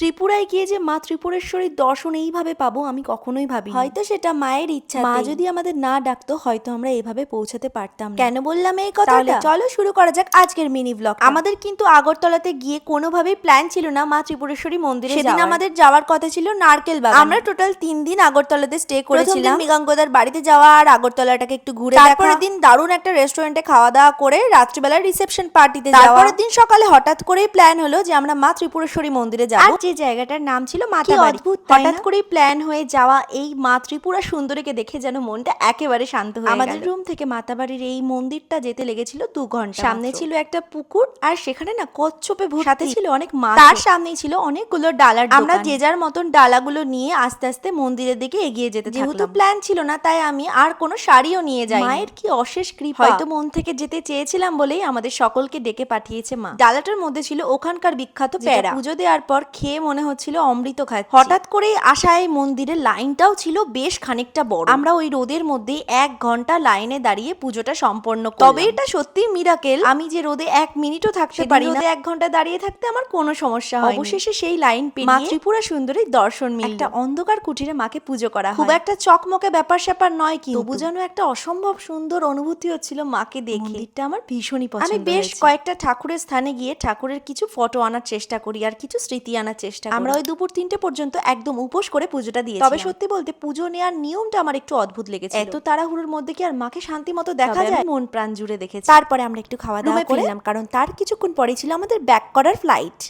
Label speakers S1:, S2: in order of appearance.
S1: ত্রিপুরায় গিয়ে যে মা ত্রিপুরেশ্বরীর দর্শন এইভাবে পাবো আমি কখনোই ভাবি। হয়তো সেটা মায়ের ইচ্ছা, মা যদি আমাদের না ডাকতো হয়তো আমরা এইভাবে পৌঁছাতে পারতাম না। কেন বললাম এই কথাটা? চলো শুরু করা যাক আজকের মিনি ব্লগ। আমাদের কিন্তু আগরতলাতে গিয়ে কোনোভাবেই প্ল্যান ছিল না মা ত্রিপুরেশ্বরী মন্দিরে যাওয়ার। সেদিন আমাদের যাওয়ার কথা ছিল নারকেল বাগান। আমরা টোটাল 3 দিন আগরতলাতে স্টে করেছিলাম। মৃগাঙ্গদার বাড়িতে যাওয়া আর আগরতলাটাকে একটু ঘুরে দেখা। তারপরের দিন দারুণ একটা রেস্টুরেন্টে খাওয়া দাওয়া করে রাত্রিবেলা রিসেপশন পার্টিতে যাওয়া। তারপরের দিন সকালে হঠাৎ করেই প্ল্যান হলো যে আমরা মা ত্রিপুরেশ্বরী মন্দিরে যাব। আর যে জায়গাটার নাম ছিল মাতাবাড়ি। হঠাৎ করেই প্ল্যান হয়ে যাওয়া এই মা ত্রিপুরা সুন্দরীকে দেখে যেন মনটা একেবারে শান্ত হয়ে গেল। আমাদের রুম থেকে মাতাবাড়ির এই মন্দিরটা যেতে লেগেছিল 2 ঘন্টা। সামনে ছিল একটা পুকুর আর সেখানে না কচ্ছপে ভর্তি, সাথে ছিল অনেক মাছ। তার সামনেই ছিল অনেকগুলো ডালার দোকান। আমরা যে যার মতন ডালাগুলো নিয়ে আস্তে আস্তে মন্দিরের দিকে এগিয়ে যেতে থাকলাম। যেহেতু প্ল্যান ছিল না তাই আমি আর কোনো শাড়িও নিয়ে যাই। মায়ের কি অশেষ কৃপা, হয়তো মন থেকে যেতে চেয়েছিলাম বলেই আমাদের সকলকে ডেকে পাঠিয়েছে মা। ডালাটার মধ্যে ছিল ওখানকার বিখ্যাত প্যারা। পুজো দেওয়ার পর খেয়ে মনে হচ্ছিল অমৃত খাচ্ছি। হঠাৎ করেই আসা এই মন্দিরের লাইনটাও ছিল বেশ খানিকটা বড়। আমরা ওই রোদের মধ্যে 1 ঘন্টা লাইনে দাঁড়িয়ে পুজোটা সম্পন্ন করলাম। তবে এটা সত্যি মিরাকেল। আমি যে রোদে 1 মিনিটও থাকতে পারি না, রোদে 1 ঘন্টা দাঁড়িয়ে থাকতে আমার কোনো সমস্যা হয়নি। অবশেষে সেই লাইন পেরিয়ে মা ত্রিপুরা সুন্দরীর দর্শন মিলল। একটা অন্ধকার কুটিরে মাকে পুজো করা হয়। খুব একটা চকমকে ব্যাপার স্যাপার নয়, কিন্তু তবু যেন একটা অসম্ভব সুন্দর অনুভূতি হচ্ছিল মাকে দেখে। মন্দিরটা আমার ভীষণই পছন্দ হয়েছে। আমি বেশ কয়েকটা ঠাকুরের স্থানে গিয়ে ঠাকুরের কিছু ফটো আনার চেষ্টা করি আর কিছু স্মৃতি আনার চেষ্টা করি। আমরা ওই দুপুর 3টে পর্যন্ত একদম উপোস করে পুজোটা দিয়েছি। তবে সত্যি বলতে পুজো নেওয়ার নিয়মটা আমার একটু অদ্ভুত লেগেছে। এত তাড়াহুড়োর মধ্যে কি আর মাকে শান্তি মতো দেখা যায়? মন প্রাণ জুড়ে দেখেছি। তারপরে আমরা একটু খাওয়া দাওয়া করলাম, কারণ তার কিছুক্ষণ পরে ছিল আমাদের ব্যাক করার ফ্লাইট।